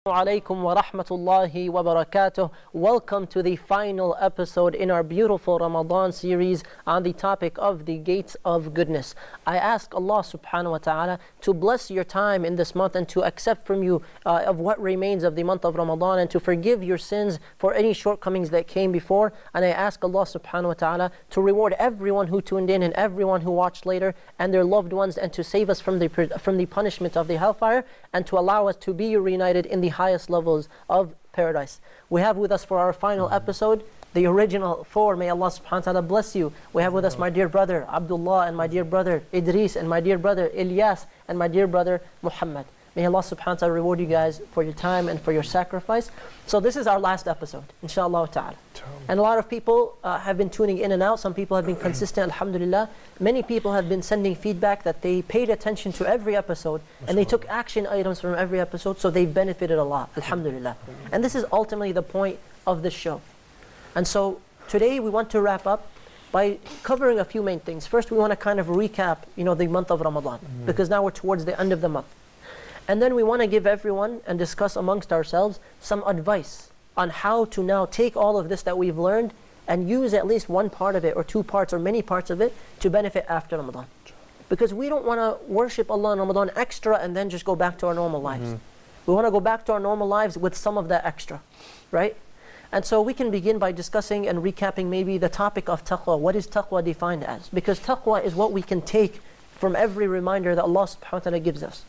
Alaikum wa rahmatullahi wa barakatuh. Welcome to the final episode in our beautiful Ramadan series on the topic of the gates of goodness. I ask Allah subhanahu wa ta'ala to bless your time in this month and to accept from you of what remains of the month of Ramadan and to forgive your sins for any shortcomings that came before. And I ask Allah subhanahu wa ta'ala to reward everyone who tuned in and everyone who watched later and their loved ones, and to save us from the punishment of the hellfire, and to allow us to be reunited in the highest levels of paradise. We have with us for our final episode the original four. May Allah subhanahu wa ta'ala bless you. We have with us my dear brother Abdullah, and my dear brother Idris, and my dear brother Ilyas, and my dear brother Muhammad. May Allah subhanahu wa ta'ala reward you guys for your time and for your sacrifice. So this is our last episode, inshallah ta'ala. And a lot of people have been tuning in and out. Some people have been consistent, alhamdulillah. Many people have been sending feedback that they paid attention to every episode and they took action items from every episode, so they've benefited a lot, alhamdulillah. And this is ultimately the point of this show. And so today we want to wrap up by covering a few main things. First, we want to kind of recap, the month of Ramadan, because now we're towards the end of the month. And then we want to give everyone and discuss amongst ourselves some advice on how to now take all of this that we've learned and use at least one part of it, or two parts, or many parts of it, to benefit after Ramadan. Because we don't want to worship Allah in Ramadan extra and then just go back to our normal lives. We want to go back to our normal lives with some of that extra, right? And so we can begin by discussing and recapping maybe the topic of taqwa. What is taqwa defined as? Because taqwa is what we can take from every reminder that Allah subhanahu wa ta'ala gives us.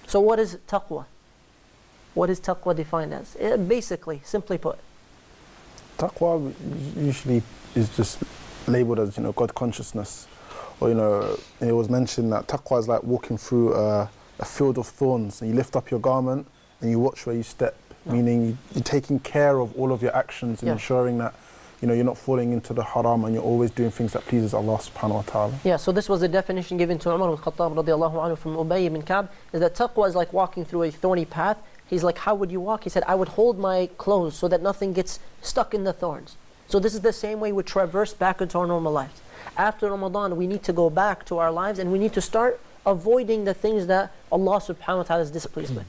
So what is taqwa? What is taqwa defined as? Basically, simply put. Taqwa usually is just labeled as, God consciousness. Or, it was mentioned that taqwa is like walking through a field of thorns, and you lift up your garment and you watch where you step, meaning you're taking care of all of your actions and ensuring that you're not falling into the haram, and you're always doing things that pleases Allah subhanahu wa ta'ala. Yeah, so this was a definition given to Umar al-Khattab radiallahu anhu from Ubay ibn Ka'b, is that taqwa is like walking through a thorny path. He's like, how would you walk? He said, I would hold my clothes so that nothing gets stuck in the thorns. So this is the same way we traverse back into our normal lives. After Ramadan, we need to go back to our lives and we need to start avoiding the things that Allah subhanahu wa ta'ala is displeased with.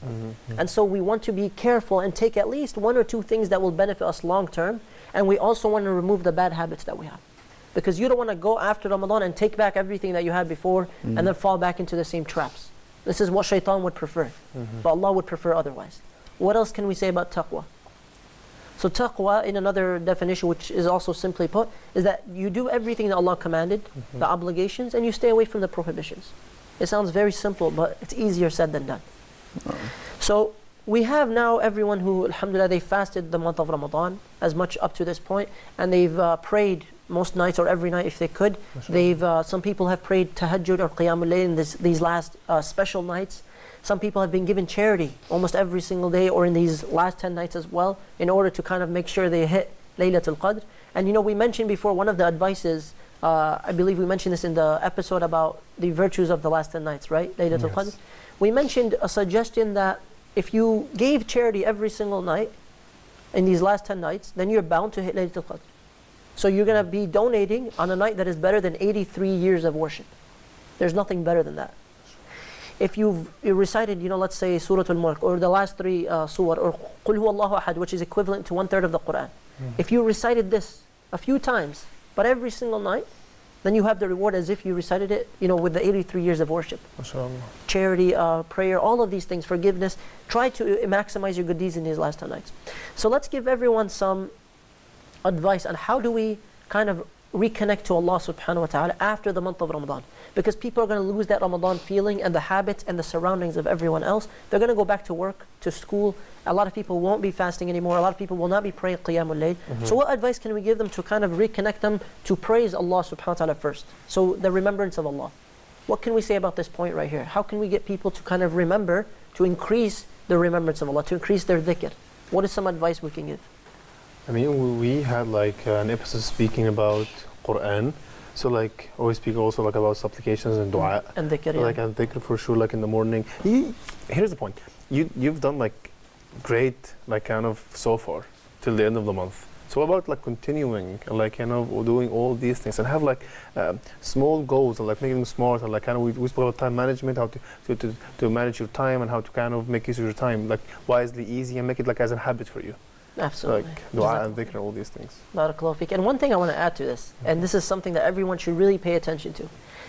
And so we want to be careful and take at least one or two things that will benefit us long term. And we also want to remove the bad habits that we have. Because you don't want to go after Ramadan and take back everything that you had before and then fall back into the same traps. This is what shaitan would prefer. But Allah would prefer otherwise. What else can we say about taqwa? So taqwa, in another definition, which is also simply put, is that you do everything that Allah commanded, the obligations, and you stay away from the prohibitions. It sounds very simple, but it's easier said than done. So we have now everyone who, alhamdulillah, they fasted the month of Ramadan as much up to this point, and they've prayed most nights or every night if they could. They've some people have prayed tahajjud or qiyamul layl in these last special nights. Some people have been given charity almost every single day or in these last 10 nights as well, in order to kind of make sure they hit Laylatul Qadr. And we mentioned before, one of the advices, I believe we mentioned this in the episode about the virtues of the last 10 nights, right? Laylatul Qadr. We mentioned a suggestion that if you gave charity every single night in these last 10 nights, then you're bound to hit Laylatul Qadr. So you're going to be donating on a night that is better than 83 years of worship. There's nothing better than that. If you recited, let's say Surah Al-Mulk, or the last three surah, or Qul Huwallahu Ahad, which is equivalent to 1/3 of the Quran. If you recited this a few times, but every single night, then you have the reward as if you recited it, with the 83 years of worship. Charity, prayer, all of these things, forgiveness. Try to maximize your good deeds in these last 10 nights. So let's give everyone some advice on how do we kind of reconnect to Allah subhanahu wa ta'ala after the month of Ramadan. Because people are going to lose that Ramadan feeling and the habits and the surroundings of everyone else. They're going to go back to work, to school. A lot of people won't be fasting anymore. A lot of people will not be praying qiyamul layl. So what advice can we give them to kind of reconnect them to praise Allah subhanahu wa ta'ala first? So the remembrance of Allah. What can we say about this point right here? How can we get people to kind of remember, to increase the remembrance of Allah, to increase their dhikr? What is some advice we can give? I mean, we had an episode speaking about Quran. So always speak also about supplications and dua. And dhikr, and dhikr for sure, in the morning. Here's the point. You've done great, kind of so far, till the end of the month. So about like continuing, like doing all these things, and have like small goals, and like making them smart, and like kind of we spoke about time management, how to manage your time, and how to kind of make use of your time like wisely, easy, and make it like as a habit for you. Absolutely. Like dua and dhikr, all these things. Barakallahu feek. And one thing I want to add to this, and this is something that everyone should really pay attention to,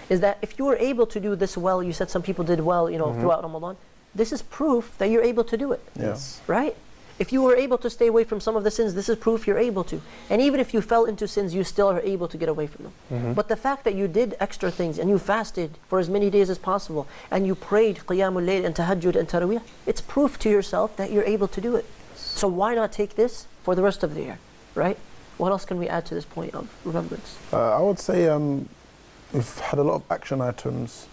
is that if you were able to do this well, you said some people did well, throughout Ramadan, this is proof that you're able to do it. Yes. Right? If you were able to stay away from some of the sins, this is proof you're able to. And even if you fell into sins, you still are able to get away from them. But the fact that you did extra things and you fasted for as many days as possible and you prayed Qiyamul Layl and Tahajjud and Taraweeh, it's proof to yourself that you're able to do it. So why not take this for the rest of the year, right? What else can we add to this point of remembrance? I would say we've had a lot of action items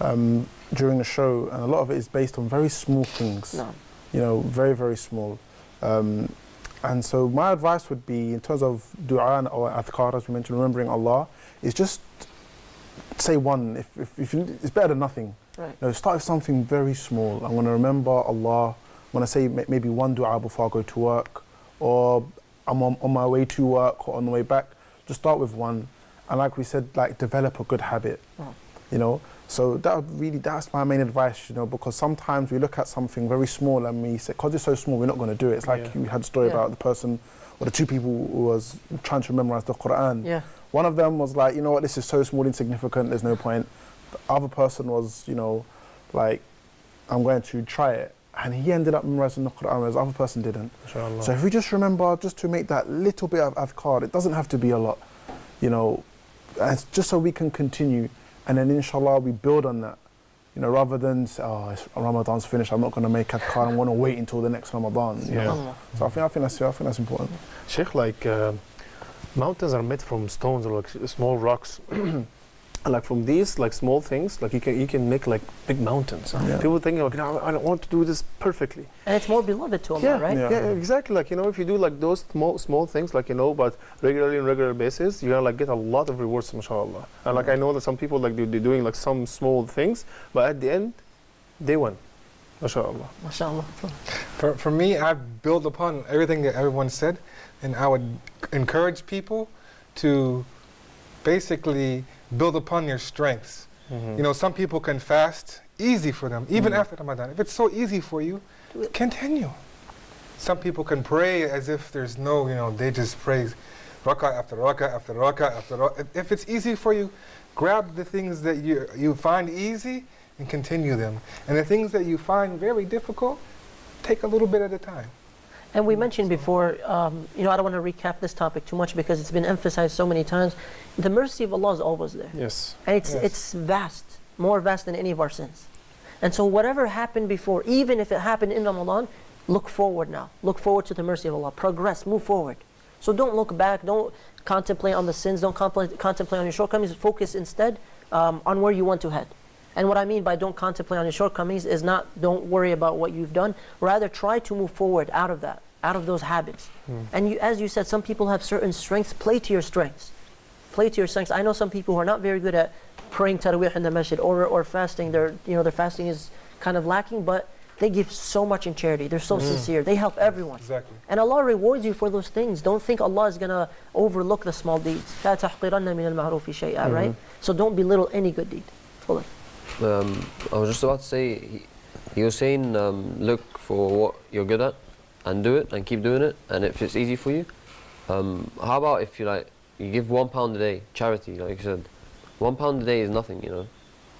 during the show, and a lot of it is based on very small things. No. Very, very small. And so my advice would be, in terms of dua or adhkar, as we mentioned, remembering Allah, is just say one. If you, it's better than nothing. Right. Start with something very small. I'm going to remember Allah. I'm going to say maybe one dua before I go to work, or I'm on my way to work or on the way back. Just start with one. And like we said, like develop a good habit. So that's my main advice, because sometimes we look at something very small and we say, because it's so small, we're not going to do it. It's like you had a story about the person or the two people who was trying to memorize the Quran. Yeah. One of them was like, you know what, this is so small, insignificant, there's no point. The other person was, like, I'm going to try it. And he ended up memorizing the Quran, whereas the other person didn't. Inshallah. So if we just remember just to make that little bit of adhkar, it doesn't have to be a lot, it's just so we can continue. And then inshallah we build on that, rather than say, Ramadan's finished, I'm not going to make adhkar, I'm going to wait until the next Ramadan. So I think that's important. Sheikh, like mountains are made from stones or like small rocks. Like from these like small things, like you can make like big mountains. People think like, I don't want to do this perfectly. And it's more beloved to Allah, right? Yeah, exactly. Like if you do like those small things, like but regularly on regular basis, you're gonna like get a lot of rewards, mashallah. And like I know that some people like they're doing like some small things, but at the end, they won, mashallah. Mashallah. For me, I build upon everything that everyone said, and I would encourage people to basically build upon your strengths. Some people can fast, easy for them, even after Ramadan. If it's so easy for you, continue. Some people can pray as if there's no, they just pray rak'ah after rak'ah after rak'ah after rak'ah. If it's easy for you, grab the things that you find easy and continue them. And the things that you find very difficult, take a little bit at a time. And we mentioned before, I don't want to recap this topic too much because it's been emphasized so many times. The mercy of Allah is always there. Yes. And it's vast, more vast than any of our sins. And so whatever happened before, even if it happened in Ramadan, look forward now. Look forward to the mercy of Allah. Progress, move forward. So don't look back, don't contemplate on the sins, don't contemplate on your shortcomings. Focus instead on where you want to head. And what I mean by don't contemplate on your shortcomings is not don't worry about what you've done. Rather, try to move forward out of that, out of those habits. And as you said, some people have certain strengths. Play to your strengths. Play to your strengths. I know some people who are not very good at praying Taraweeh in the masjid or fasting. Their fasting is kind of lacking, but they give so much in charity. They're so sincere. They help everyone. Exactly. And Allah rewards you for those things. Don't think Allah is going to overlook the small deeds. لا تحقرن من المعروف شيئا, right? So don't belittle any good deed. Fully. I was just about to say, he was saying look for what you're good at and do it and keep doing it, and if it's easy for you, how about if you give £1 a day, charity, like you said. £1 a day is nothing,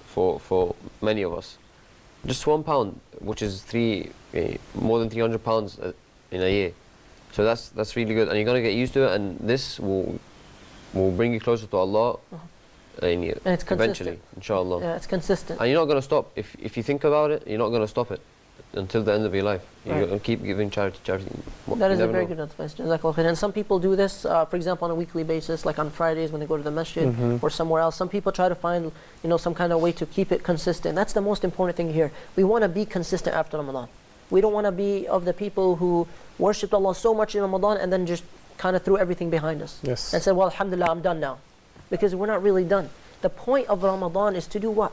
for many of us. Just £1, which is more than £300 in a year. So that's really good, and you're gonna get used to it, and this will bring you closer to Allah. And it's consistent. Eventually, inshallah. Yeah, it's consistent. And you're not going to stop. If you think about it, you're not going to stop it until the end of your life. You're going to keep giving charity. That is a very good advice. Jazakallah khair. And some people do this, for example, on a weekly basis, like on Fridays when they go to the masjid or somewhere else. Some people try to find, some kind of way to keep it consistent. That's the most important thing here. We want to be consistent after Ramadan. We don't want to be of the people who worshipped Allah so much in Ramadan and then just kind of threw everything behind us. Yes. And said, well, alhamdulillah, I'm done now. Because we're not really done. The point of Ramadan is to do what?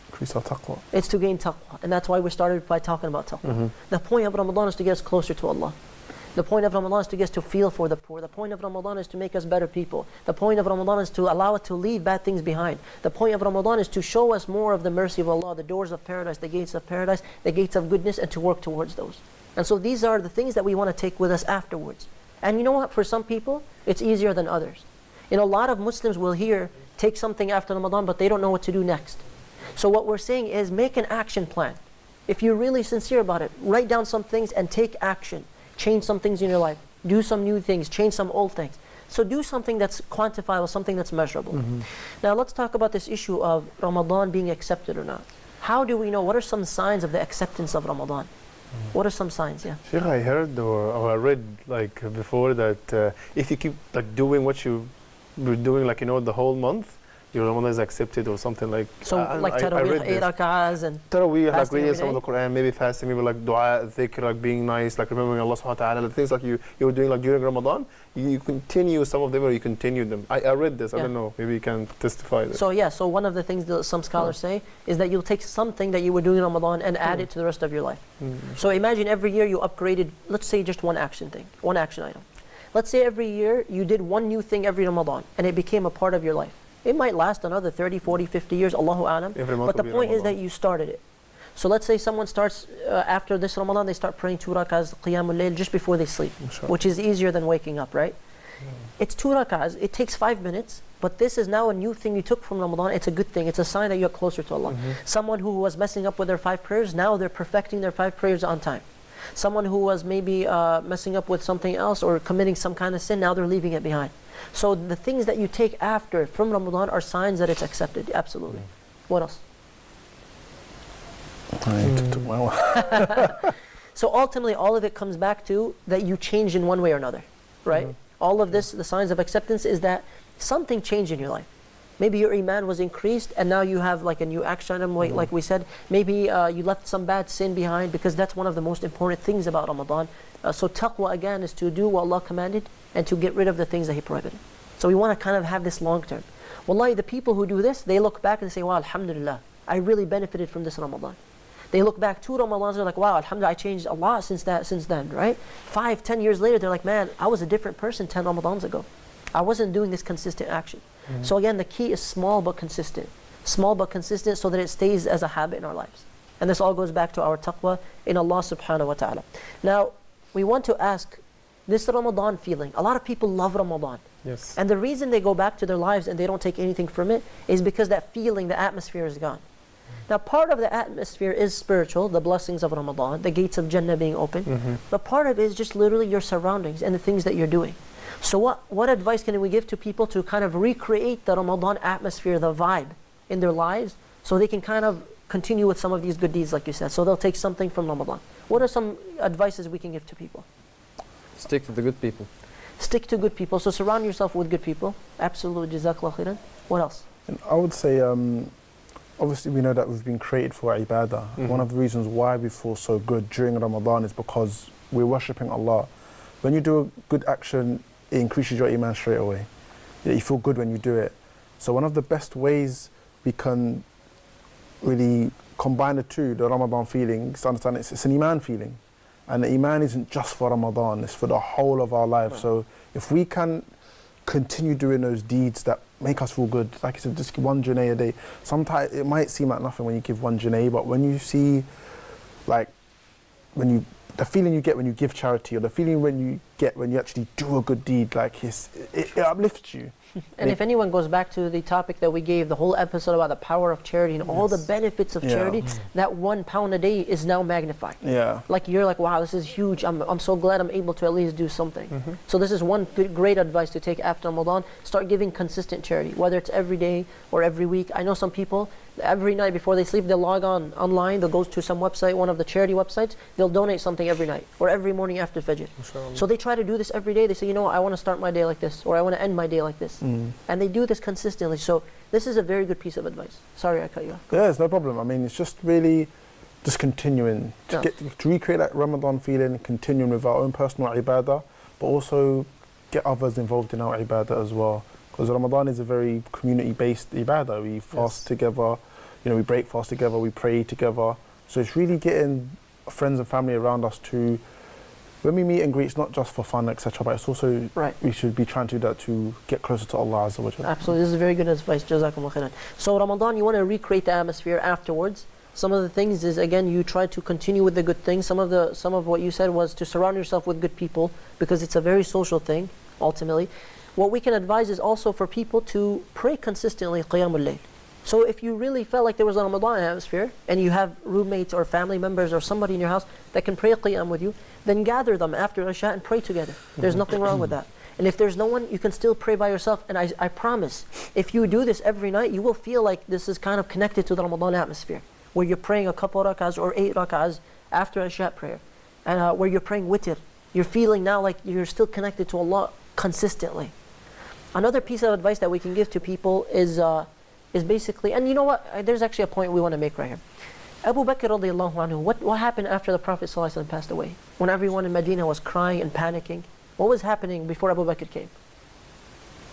Increase our taqwa. It's to gain taqwa. And that's why we started by talking about taqwa. The point of Ramadan is to get us closer to Allah. The point of Ramadan is to get us to feel for the poor. The point of Ramadan is to make us better people. The point of Ramadan is to allow us to leave bad things behind. The point of Ramadan is to show us more of the mercy of Allah, the doors of paradise, the gates of paradise, the gates of goodness, and to work towards those. And so these are the things that we want to take with us afterwards. And you know what? For some people, it's easier than others. You know, a lot of Muslims will hear, take something after Ramadan, but they don't know what to do next. So what we're saying is make an action plan. If you're really sincere about it, write down some things and take action. Change some things in your life. Do some new things. Change some old things. So do something that's quantifiable, something that's measurable. Now let's talk about this issue of Ramadan being accepted or not. How do we know? What are some signs of the acceptance of Ramadan? What are some signs? Yeah. Sheikh, I heard or I read like before that if you keep like doing what you were doing like the whole month, your Ramadan is accepted or something like. So like Taraweeh, 8 rak'ahs and Taraweeh, like fasting reading every some of the day? Quran, maybe fasting, maybe like dua, dhikr, like being nice, like remembering Allah subhanahu wa ta'ala, the things like you were doing like during Ramadan, you continue some of them or you continue them. I read this, I Yeah. don't know, maybe you can testify this. So yeah, so one of the things that some scholars say is that you'll take something that you were doing in Ramadan and add it to the rest of your life. So imagine every year you upgraded, let's say just one action thing, one action item. Let's say every year you did one new thing every Ramadan and it became a part of your life. It might last another 30, 40, 50 years, Allahu A'lam. Every month But the will be point is that Ramadan. you started it. So let's say someone starts, after this Ramadan, they start praying 2 rak'ahs, Qiyamul Layl, just before they sleep, Inshallah. which is easier than waking up, right? It's 2 rak'ahs, it takes 5 minutes, but this is now a new thing you took from Ramadan. It's a good thing, it's a sign that you're closer to Allah. Someone who was messing up with their 5 prayers, now they're perfecting their 5 prayers on time. Someone who was maybe messing up with something else or committing some kind of sin, now they're leaving it behind. So the things that you take after from Ramadan are signs that it's accepted, absolutely. What else? Took my one. So ultimately, all of it comes back to that you changed in one way or another, right? All of this, the signs of acceptance is that something changed in your life. Maybe your iman was increased and now you have like a new action item, like we said. Maybe you left some bad sin behind, because that's one of the most important things about Ramadan. So taqwa again is to do what Allah commanded and to get rid of the things that He prohibited. So we want to kind of have this long term. Wallahi, the people who do this, they look back and say, wow, alhamdulillah, I really benefited from this Ramadan. They look back 2 Ramadans, they're like, wow, alhamdulillah, I changed a lot since then, right? 5, 10 years later, they're like, man, I was a different person 10 Ramadans ago. I wasn't doing this consistent action. So again, the key is small but consistent. Small but consistent so that it stays as a habit in our lives. And this all goes back to our taqwa in Allah subhanahu wa ta'ala. Now, we want to ask, this Ramadan feeling, a lot of people love Ramadan. Yes. And the reason they go back to their lives and they don't take anything from it is because that feeling, the atmosphere is gone. Now, part of the atmosphere is spiritual, the blessings of Ramadan, the gates of Jannah being open. But part of it is just literally your surroundings and the things that you're doing. So what advice can we give to people to kind of recreate the Ramadan atmosphere, the vibe in their lives, so they can kind of continue with some of these good deeds like you said, so they'll take something from Ramadan? What are some advices we can give to people? Stick to the good people. Stick to good people. So surround yourself with good people. Absolutely. Jazakallah khairan. What else? And I would say, obviously we know that we've been created for ibadah. One of the reasons why we feel so good during Ramadan is because we're worshipping Allah. When you do a good action, it increases your iman straight away. You feel good when you do it. So one of the best ways we can really combine the two, the Ramadan feeling, is to understand it's an iman feeling. And the iman isn't just for Ramadan, it's for the whole of our life. So if we can continue doing those deeds that make us feel good, like I said, just 1 Junaid a day. Sometimes it might seem like nothing when you give 1 Junaid, but when you see, like, the feeling you get when you give charity, or the feeling when you get when you actually do a good deed, like it uplifts you. And if anyone goes back to the topic that we gave, the whole episode about the power of charity and all the benefits of charity, that £1 a day is now magnified. Yeah. Like you're like, wow, this is huge. I'm so glad I'm able to at least do something. So this is one great advice to take after Ramadan. Start giving consistent charity, whether it's every day or every week. I know some people, every night before they sleep, they'll log online, they'll go to some website, one of the charity websites, they'll donate something every night or every morning after Fajr. So they try to do this every day. They say, you know what, I want to start my day like this, or I want to end my day like this. And they do this consistently. So this is a very good piece of advice. Sorry I cut you off. Yeah, it's no problem. I mean, it's just really just continuing to recreate that Ramadan feeling, continuing with our own personal ibadah, but also get others involved in our ibadah as well. Because Ramadan is a very community-based ibadah. We fast together, we break fast together, we pray together. So it's really getting friends and family around us to when we meet and greet, it's not just for fun, etc., but it's also Right. we should be trying to do that to get closer to Allah Azza wa Jalla. Absolutely, this is very good advice. Jazakumullah khairan. So Ramadan, you want to recreate the atmosphere afterwards. Some of the things is, again, you try to continue with the good things. Some of what you said was to surround yourself with good people, because it's a very social thing ultimately. What we can advise is also for people to pray consistently Qiyamul Layl. So if you really felt like there was a Ramadan atmosphere and you have roommates or family members or somebody in your house that can pray Qiyam with you, then gather them after Isha and pray together. There's nothing wrong with that. And if there's no one, you can still pray by yourself. And I promise, if you do this every night, you will feel like this is kind of connected to the Ramadan atmosphere, where you're praying a couple rak'ahs or 8 rak'ahs after Isha prayer, and where you're praying witr. You're feeling now like you're still connected to Allah consistently. Another piece of advice that we can give to people is basically, and you know what, there's actually a point we want to make right here. Abu Bakr radiallahu anhu, what happened after the Prophet ﷺ passed away? When everyone in Medina was crying and panicking, what was happening before Abu Bakr came?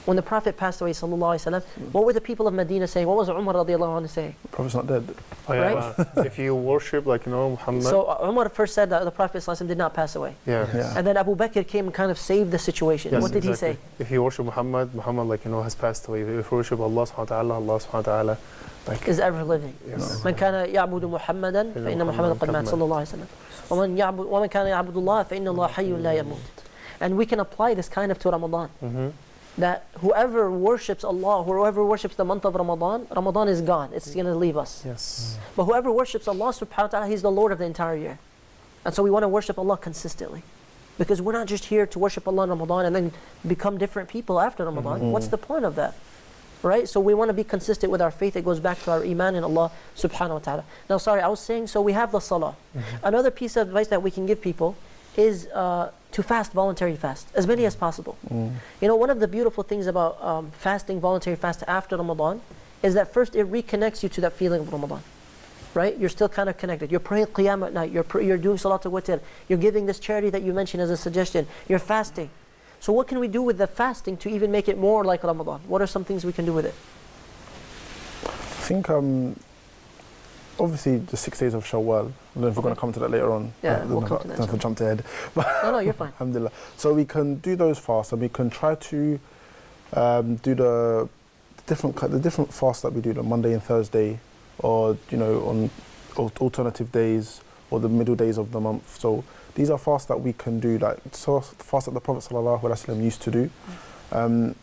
When the Prophet passed away sallallahu alaihi wasallam, what were the people of Medina saying? What was Umar radiallahu anhu saying? The Prophet's not dead. Oh, yeah, Right? if you worship, like, Muhammad. So Umar first said that the Prophet ﷺ did not pass away. Yeah. Yeah. And then Abu Bakr came and kind of saved the situation. Yes, What did exactly. he say? If you worship Muhammad, like, has passed away. If you worship Allah subhanahu wa ta'ala, Allah subhanahu wa ta'ala, like, Is ever living. yes. من كان يعبد محمدا فإن محمدا قد مات صلى الله عليه وسلم ومن كان يعبد الله فإن الله حي لا يموت. And we can apply this kind of to Ramadan. That whoever worships Allah, whoever worships the month of Ramadan, Ramadan is gone. It's going to leave us. Yes. But whoever worships Allah subhanahu wa ta'ala, He's the Lord of the entire year. And so we want to worship Allah consistently. Because we're not just here to worship Allah in Ramadan and then become different people after Ramadan. What's the point of that? Right? So we want to be consistent with our faith. It goes back to our iman in Allah subhanahu wa ta'ala. Now, sorry, I was saying, so we have the salah. Another piece of advice that we can give people is to fast, voluntary fast, as many as possible. You know, one of the beautiful things about fasting, voluntary fast after Ramadan is that first it reconnects you to that feeling of Ramadan. Right? You're still kind of connected. You're praying Qiyam at night. You're doing Salatul Witr. You're giving this charity that you mentioned as a suggestion. You're fasting. So what can we do with the fasting to even make it more like Ramadan? What are some things we can do with it? I think obviously the 6 days of Shawwal. I don't know if we're going to come to that later on. Yeah, we'll come to that, Don't have to jump ahead. No, you're fine. Alhamdulillah. So we can do those fasts, and we can try to do the different fasts that we do, the Monday and Thursday, or on alternative days or the middle days of the month. So these are fasts that we can do, like fasts that the Prophet ﷺ used to do, and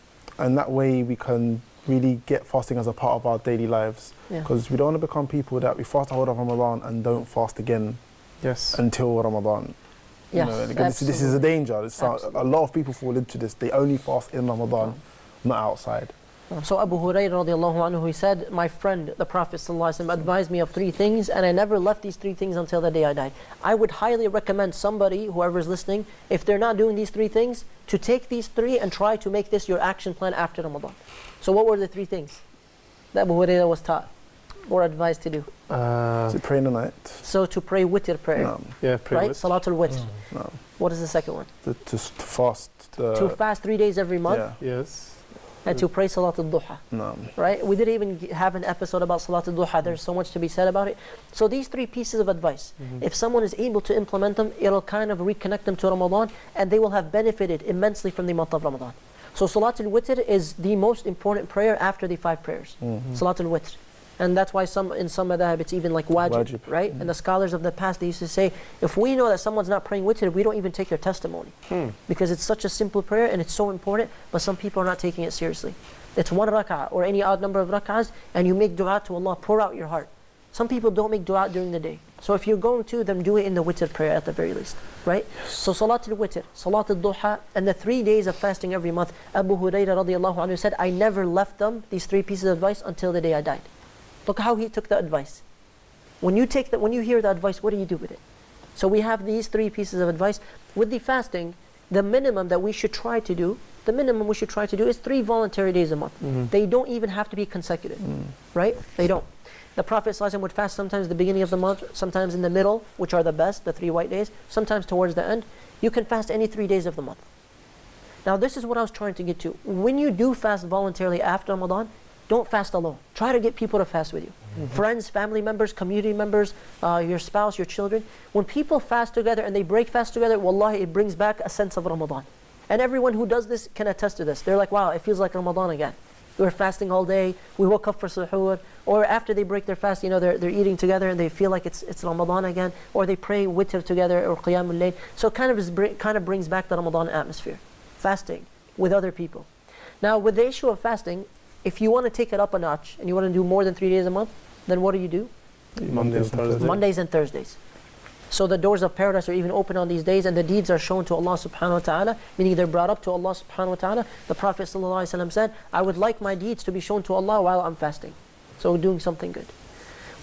that way we can really get fasting as a part of our daily lives, because we don't want to become people that we fast the whole of Ramadan and don't fast again until Ramadan. Yes, This is a danger. A lot of people fall into this. They only fast in Ramadan, not outside. So Abu Hurairah radiallahu anhu, he said, my friend, the Prophet ﷺ, advised me of 3 things, and I never left these 3 things until the day I died. I would highly recommend somebody, whoever is listening, if they're not doing these 3 things, to take these 3 and try to make this your action plan after Ramadan. So what were the 3 things that Abu Hurairah was taught or advised to do? Is it praying the night? So to pray witr prayer, No. Yeah, pray right? with. Salatul Witr. No. What is the second one? To fast. To fast 3 days every month, Yeah. Yes. and to pray Salatul Duha. No. Right? We didn't even have an episode about Salatul Duha. There's so much to be said about it. So these 3 pieces of advice, if someone is able to implement them, it'll kind of reconnect them to Ramadan, and they will have benefited immensely from the month of Ramadan. So Salatul Witr is the most important prayer after the 5 prayers. Salatul Witr. And that's why in some madhab it's even like wajib. Right? And the scholars of the past, they used to say, if we know that someone's not praying witr, we don't even take their testimony. Because it's such a simple prayer and it's so important, but some people are not taking it seriously. It's 1 rak'ah or any odd number of rak'ahs, and you make dua to Allah, pour out your heart. Some people don't make dua during the day. So if you're going to, then do it in the witr prayer at the very least. Right? So Salatul Witr, Salatul Duha, and the 3 days of fasting every month. Abu Hurairah radiallahu anhu said, I never left them, these 3 pieces of advice, until the day I died. Look how he took the advice. When you hear the advice, what do you do with it? So we have these 3 pieces of advice. With the fasting, the minimum that we should try to do is 3 voluntary days a month. They don't even have to be consecutive, right? They don't. The Prophet ﷺ would fast sometimes at the beginning of the month, sometimes in the middle, which are the best, the 3 white days, sometimes towards the end. You can fast any 3 days of the month. Now this is what I was trying to get to. When you do fast voluntarily after Ramadan, don't fast alone. Try to get people to fast with you. Friends, family members, community members, your spouse, your children. When people fast together and they break fast together, wallahi, it brings back a sense of Ramadan. And everyone who does this can attest to this. They're like, wow, it feels like Ramadan again. We were fasting all day, we woke up for suhoor, or after they break their fast, they're eating together and they feel like it's Ramadan again, or they pray witr together or qiyamul layl. So it kind of brings back the Ramadan atmosphere. Fasting with other people. Now with the issue of fasting, if you want to take it up a notch and you want to do more than 3 days a month, then what do? Mondays and Thursdays. Mondays and Thursdays. So the doors of paradise are even open on these days, and the deeds are shown to Allah subhanahu wa ta'ala, meaning they're brought up to Allah subhanahu wa ta'ala. The Prophet ﷺ said, I would like my deeds to be shown to Allah while I'm fasting. So doing something good.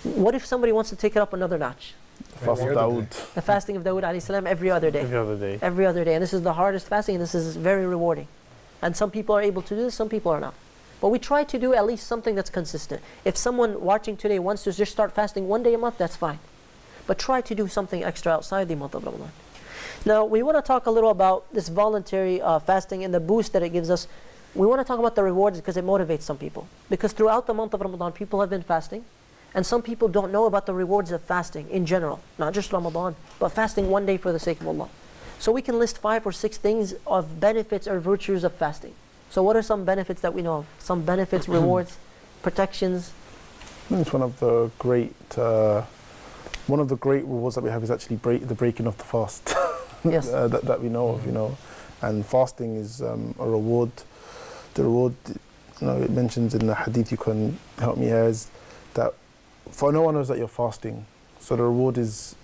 What if somebody wants to take it up another notch? Fast of Dawood. The fasting of Dawood alayhi salam every other day. Every other day. Every other day. And this is the hardest fasting, and this is very rewarding. And some people are able to do this, some people are not. But we try to do at least something that's consistent. If someone watching today wants to just start fasting 1 day a month, that's fine. But try to do something extra outside the month of Ramadan. Now, we want to talk a little about this voluntary fasting and the boost that it gives us. We want to talk about the rewards because it motivates some people. Because throughout the month of Ramadan, people have been fasting. And some people don't know about the rewards of fasting in general. Not just Ramadan, but fasting 1 day for the sake of Allah. So we can list 5 or 6 things of benefits or virtues of fasting. So what are some benefits that we know of? Some benefits, rewards, protections? I think it's one of the great rewards that we have is actually the breaking of the fast. Yes. that we know of, And fasting is a reward. The reward, it mentions in the hadith, you can help me here, is that for no one knows that you're fasting. So the reward is,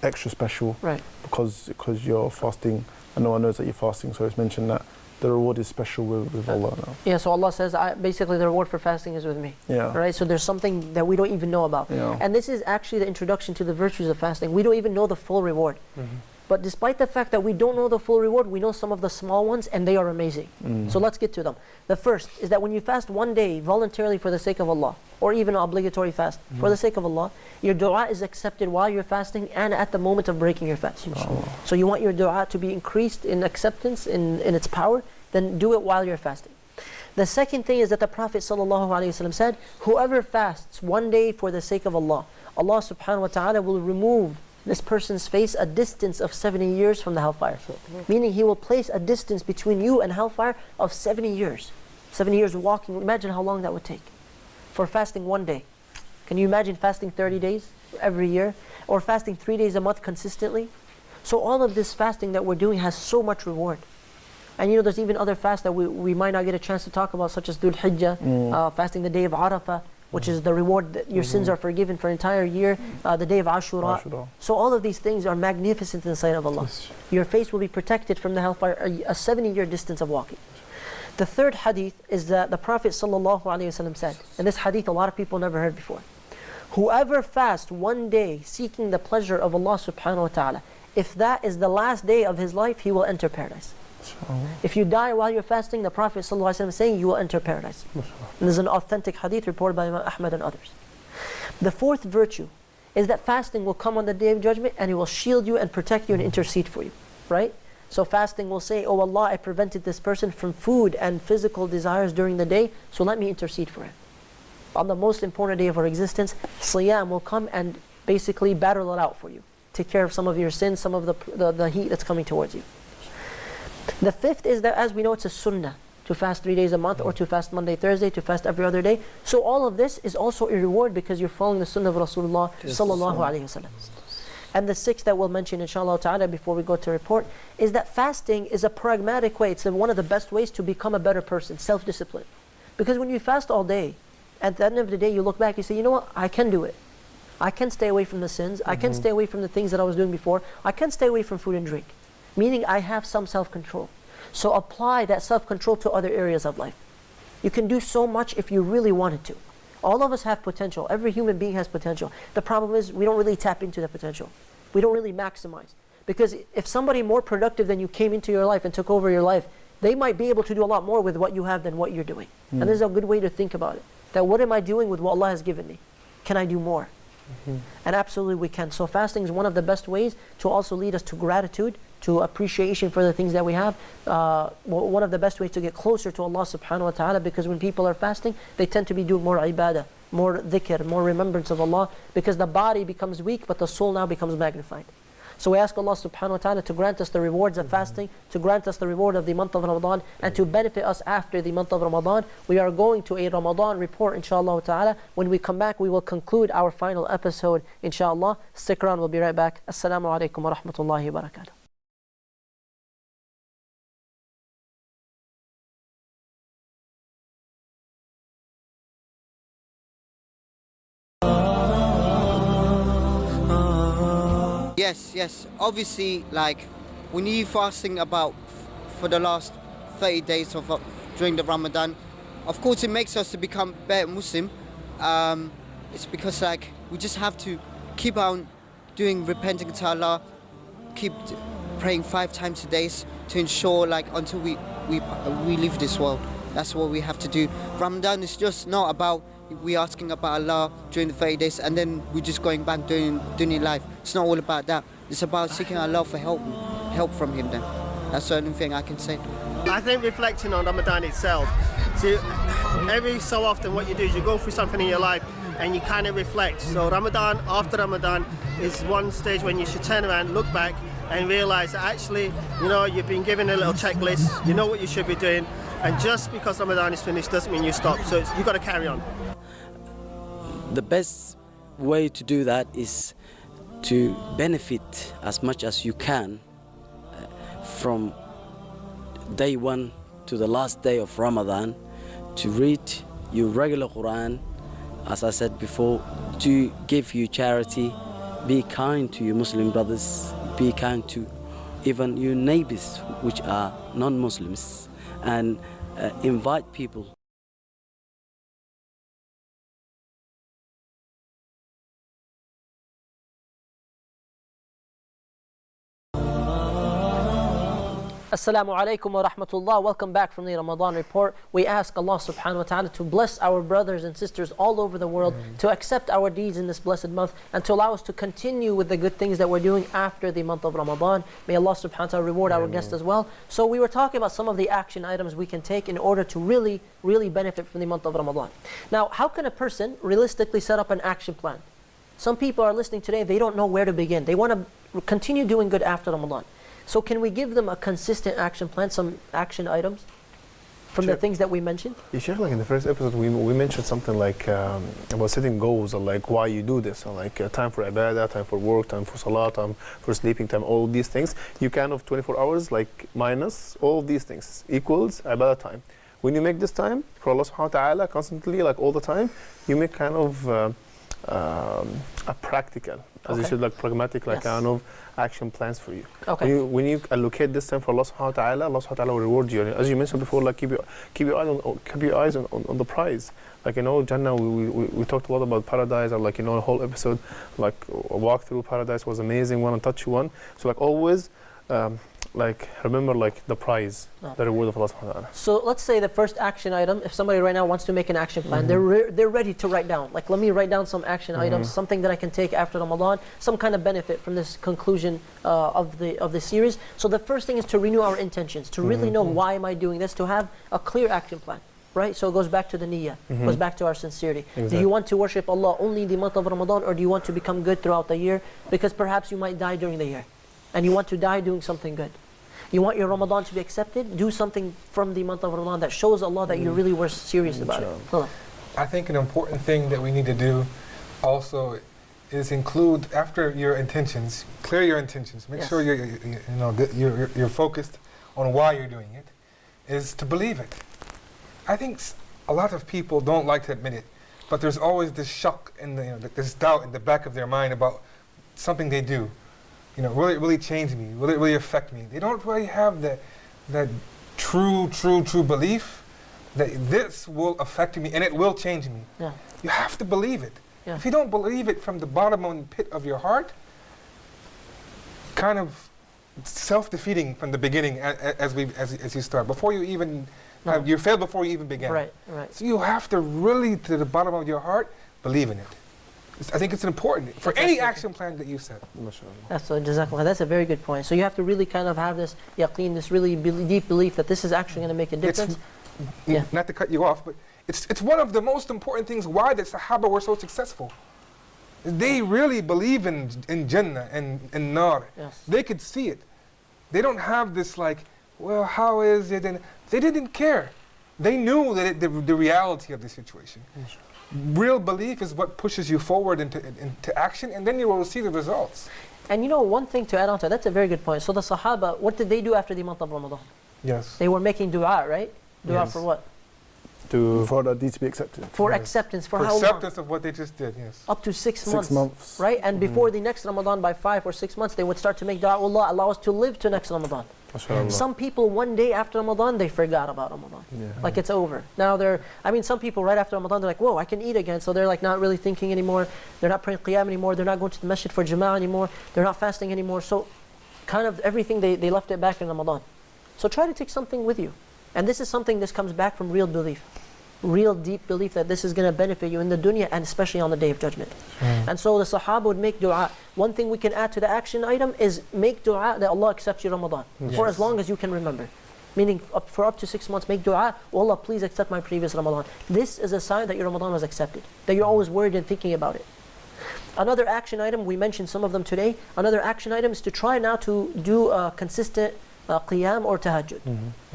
extra special. Right. Because you're fasting and no one knows that you're fasting. So it's mentioned that the reward is special with Allah now. Yeah, so Allah says, basically the reward for fasting is with me. Yeah. Right? So there's something that we don't even know about. Yeah. And this is actually the introduction to the virtues of fasting. We don't even know the full reward. But despite the fact that we don't know the full reward, we know some of the small ones and they are amazing. So let's get to them. The first is that when you fast 1 day voluntarily for the sake of Allah, or even an obligatory fast for the sake of Allah, your dua is accepted while you're fasting and at the moment of breaking your fast. So you want your dua to be increased in acceptance, in its power, then do it while you're fasting. The second thing is that the Prophet ﷺ said, whoever fasts 1 day for the sake of Allah, Allah subhanahu wa ta'ala will remove this person's face a distance of 70 years from the hellfire. Meaning He will place a distance between you and hellfire of 70 years. 70 years walking, imagine how long that would take for fasting 1 day. Can you imagine fasting 30 days every year? Or fasting 3 days a month consistently? So all of this fasting that we're doing has so much reward. And there's even other fasts that we might not get a chance to talk about, such as Dhul Hijjah, fasting the day of Arafah, which is the reward that your sins are forgiven for an entire year, the day of Ashura. So all of these things are magnificent in the sight of Allah. Your face will be protected from the hellfire, a 70-year distance of walking. The third hadith is that the Prophet ﷺ said, and this hadith a lot of people never heard before, whoever fasts 1 day seeking the pleasure of Allah subhanahu wa ta'ala, if that is the last day of his life, he will enter paradise. If you die while you're fasting, the Prophet ﷺ is saying you will enter paradise. And this is an authentic hadith reported by Imam Ahmad and others. The fourth virtue is that fasting will come on the Day of Judgment and it will shield you and protect you and intercede for you. Right? So fasting will say, oh Allah, I prevented this person from food and physical desires during the day, so let me intercede for him. On the most important day of our existence, Siyam will come and basically battle it out for you. Take care of some of your sins, some of the heat that's coming towards you. The fifth is that, as we know, it's a sunnah to fast 3 days a month, or to fast Monday, Thursday, to fast every other day. So all of this is also a reward because you're following the sunnah of Rasulullah sallallahu alaihi wasallam. And the sixth that we'll mention inshallah ta'ala before we go to report is that fasting is a pragmatic way. It's one of the best ways to become a better person, self-discipline. Because when you fast all day, at the end of the day you look back, you say, you know what, I can do it. I can stay away from the sins. I can stay away from the things that I was doing before. I can stay away from food and drink. Meaning I have some self-control. So apply that self-control to other areas of life. You can do so much if you really wanted to. All of us have potential. Every human being has potential. The problem is we don't really tap into that potential. We don't really maximize. Because if somebody more productive than you came into your life and took over your life, they might be able to do a lot more with what you have than what you're doing. And this is a good way to think about it. That what am I doing with what Allah has given me? Can I do more? And absolutely we can. So fasting is one of the best ways to also lead us to gratitude, to appreciation for the things that we have. One of the best ways to get closer to Allah subhanahu wa ta'ala, because when people are fasting, they tend to be doing more ibadah. more dhikr, more remembrance of Allah, because the body becomes weak, but the soul now becomes magnified. So we ask Allah subhanahu wa ta'ala to grant us the rewards of fasting, to grant us the reward of the month of Ramadan, and to benefit us after the month of Ramadan. We are going to a Ramadan report, inshallah ta'ala. When we come back, we will conclude our final episode, inshallah. Stick around, we'll be right back. Assalamu alaikum wa rahmatullahi wa barakatuh. Yes. Obviously, like when you fasting about for the last 30 days of during the Ramadan, of course it makes us to become better Muslim. It's because like we just have to keep on repenting to Allah, keep praying 5 times a day to ensure like until we leave this world. That's what we have to do. Ramadan is just not about we asking about Allah during the 30 days and then we're just going back doing life. It's not all about that. It's about seeking Allah for help from Him then. That's the only thing I can say. I think reflecting on Ramadan itself. See, every so often what you do is you go through something in your life and you kind of reflect. So Ramadan, after Ramadan, is one stage when you should turn around, look back and realize that actually, you know, you've been given a little checklist, you know what you should be doing, and just because Ramadan is finished doesn't mean you stop. So you've got to carry on. The best way to do that is to benefit as much as you can from day 1 to the last day of Ramadan, to read your regular Quran, as I said before, to give you charity, be kind to your Muslim brothers, be kind to even your neighbors which are non-Muslims, and invite people. Assalamu alaikum wa rahmatullah. Welcome back from the Ramadan report. We ask Allah subhanahu wa ta'ala to bless our brothers and sisters all over the world, to accept our deeds in this blessed month, and to allow us to continue with the good things that we're doing after the month of Ramadan. May Allah subhanahu wa ta'ala reward our guests as well. So we were talking about some of the action items we can take in order to really benefit from the month of Ramadan. Now, how can a person realistically set up an action plan? Some people are listening today, they don't know where to begin. They want to continue doing good after Ramadan. So can we give them a consistent action plan, some action items from the things that we mentioned? Yeah, Sheikh, like in the first episode, we mentioned something like about setting goals, or like why you do this, or like time for ibadah, time for work, time for salah, time for sleeping time, all these things. You kind of 24 hours, like minus all of these things, equals ibadah time. When you make this time for Allah subhanahu wa ta'ala constantly, like all the time, you make kind of a practical, as you said, like pragmatic, like kind of action plans for you. Okay. When you allocate this time for Allah subhanahu wa ta'ala, Allah subhanahu wa ta'ala will reward you. And as you mentioned before, like keep your eyes on the prize. Like, you know, Jannah, we talked a lot about paradise, or like, you know, a whole episode, like a walk through paradise was amazing, one untouched one. So like always, like remember like the prize, the reward of Allah subhanahu wa ta'ala. So let's say the first action item, if somebody right now wants to make an action plan, they're ready to write down. Like, let me write down some action items, something that I can take after Ramadan, some kind of benefit from this conclusion of the series. So the first thing is to renew our intentions, to really know why am I doing this, to have a clear action plan. Right? So it goes back to the niyyah, goes back to our sincerity. Exactly. Do you want to worship Allah only in the month of Ramadan, or do you want to become good throughout the year? Because perhaps you might die during the year, and you want to die doing something good. You want your Ramadan to be accepted? Do something from the month of Ramadan that shows Allah that you really were serious about it. I think an important thing that we need to do also is include, after your intentions, clear your intentions. Make sure you're focused on why you're doing it, is to believe it. I think a lot of people don't like to admit it, but there's always this shock and this doubt in the back of their mind about something they do. You know, will it really change me? Will it really affect me? They don't really have that true belief that this will affect me and it will change me. Yeah. You have to believe it. Yeah. If you don't believe it from the bottom of the pit of your heart, kind of self-defeating from the beginning as you start. Before you even you failed before you even began. Right. So you have to really, to the bottom of your heart, believe in it. I think it's important for any action plan that you set. That's a very good point. So you have to really kind of have this yaqeen, this really deep belief that this is actually going to make a difference. Not to cut you off, but It's one of the most important things why the Sahaba were so successful. They really believe in Jannah and Nar. Yes. They could see it. They don't have this like, well, how is it? And they didn't care. They knew that the reality of the situation. Yes. Real belief is what pushes you forward into action, and then you will see the results. And you know, one thing to add on to that's a very good point. So the Sahaba, what did they do after the month of Ramadan? Yes. They were making dua, right? Dua Yes. for what? For the deed to be accepted. For Yes. acceptance. For For how long? acceptance of what they just did, yes. Up to 6 months. 6 months. Right? And before the next Ramadan, by 5 or 6 months, they would start to make dua, Allah, allow us to live to next Ramadan. MashaAllah. Some people, one day after Ramadan, they forgot about Ramadan. Yeah. Like it's over. Now some people right after Ramadan, they're like, whoa, I can eat again. So they're like not really thinking anymore. They're not praying qiyam anymore. They're not going to the masjid for jama'ah anymore. They're not fasting anymore. So kind of everything, they left it back in Ramadan. So try to take something with you. And this comes back from real belief. Real deep belief that this is going to benefit you in the dunya and especially on the Day of Judgment. And so the Sahaba would make dua. One thing we can add to the action item is make dua that Allah accepts your Ramadan for as long as you can remember. Meaning for up to 6 months, make dua, oh Allah, please accept my previous Ramadan. This is a sign that your Ramadan was accepted, that you're always worried and thinking about it. Another action item, we mentioned some of them today, another action item is to try now to do consistent qiyam or tahajjud.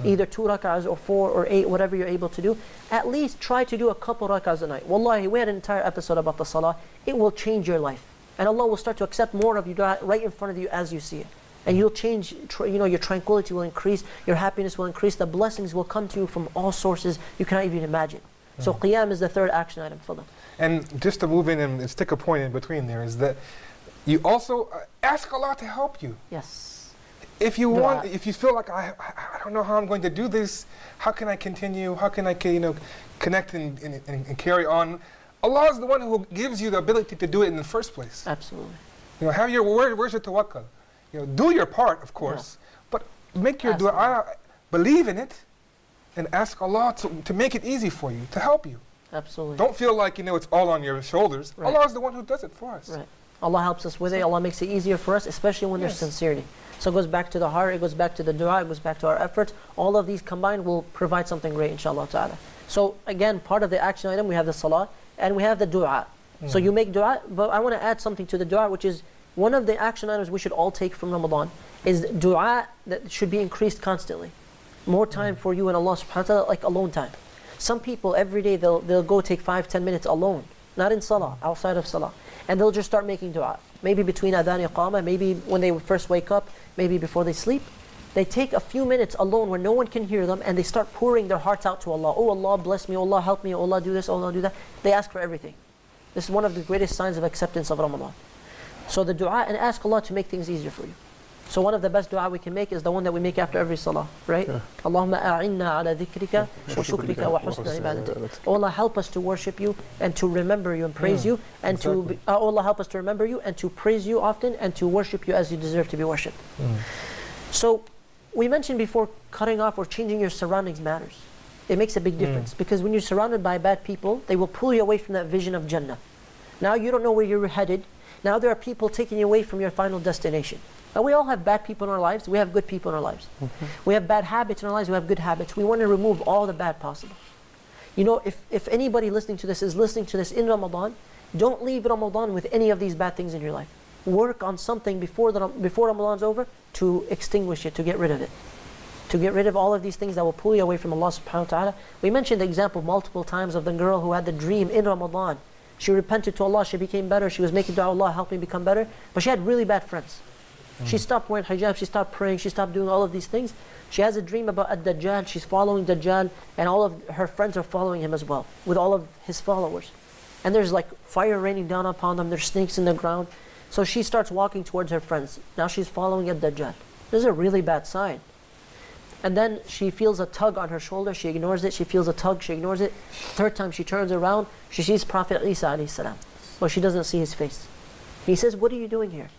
Either 2 rak'ahs or 4 or 8, whatever you're able to do. At least try to do a couple rak'ahs a night. Wallahi, we had an entire episode about the salah. It will change your life. And Allah will start to accept more of you right in front of you as you see it. And you'll change, your tranquility will increase, your happiness will increase, the blessings will come to you from all sources you cannot even imagine. So qiyam is the third action item for them. And just to move in and stick a point in between there is that you also ask Allah to help you. Yes. If you Dua. if you feel like I don't know how I'm going to do this, how can I continue? How can I connect and carry on? Allah is the one who gives you the ability to do it in the first place. Absolutely. Have your where's your tawakkul? Do your part, of course, but make your dua, believe in it, and ask Allah to make it easy for you, to help you. Absolutely. Don't feel like it's all on your shoulders. Right. Allah is the one who does it for us. Right. Allah helps us with it. Allah makes it easier for us, especially when there's sincerity. So it goes back to the heart, it goes back to the dua, it goes back to our efforts. All of these combined will provide something great, inshallah ta'ala. So again, part of the action item, we have the salah and we have the dua. So you make dua, but I want to add something to the dua, which is one of the action items we should all take from Ramadan, is dua that should be increased constantly. More time for you and Allah subhanahu wa ta'ala, like alone time. Some people every day, they'll go take 5-10 minutes alone, not in salah, outside of salah. And they'll just start making dua. Maybe between adhan iqamah, maybe when they first wake up, maybe before they sleep. They take a few minutes alone where no one can hear them and they start pouring their hearts out to Allah. Oh Allah, bless me, oh Allah, help me, oh Allah, do this, oh Allah, do that. They ask for everything. This is one of the greatest signs of acceptance of Ramadan. So the dua, and ask Allah to make things easier for you. So one of the best dua we can make is the one that we make after every salah, right? Allahumma a'inna ala dhikrika wa shukrika wa husna ibadatik. Oh Allah, help us to worship you and to remember you and praise you, and oh Allah, help us to remember you and to praise you often and to worship you as you deserve to be worshipped. So we mentioned before, cutting off or changing your surroundings matters. It makes a big difference because when you're surrounded by bad people, they will pull you away from that vision of Jannah. Now you don't know where you're headed. Now there are people taking you away from your final destination. Now we all have bad people in our lives. We have good people in our lives. We have bad habits in our lives. We have good habits. We want to remove all the bad possible. If anybody listening to this is listening to this in Ramadan, don't leave Ramadan with any of these bad things in your life. Work on something before Ramadan's over to extinguish it, to get rid of it. To get rid of all of these things that will pull you away from Allah subhanahu wa ta'ala. We mentioned the example multiple times of the girl who had the dream in Ramadan. She repented to Allah, she became better, she was making dua, Allah help me become better, but she had really bad friends. She stopped wearing hijab, she stopped praying, she stopped doing all of these things. She has a dream about Ad-Dajjal, she's following Dajjal, and all of her friends are following him as well, with all of his followers. And there's like fire raining down upon them, there's snakes in the ground. So she starts walking towards her friends. Now she's following Ad-Dajjal. This is a really bad sign. And then she feels a tug on her shoulder, she ignores it, she feels a tug, she ignores it. Third time she turns around, she sees Prophet Isa alayhi salam, but she doesn't see his face. He says, what are you doing here?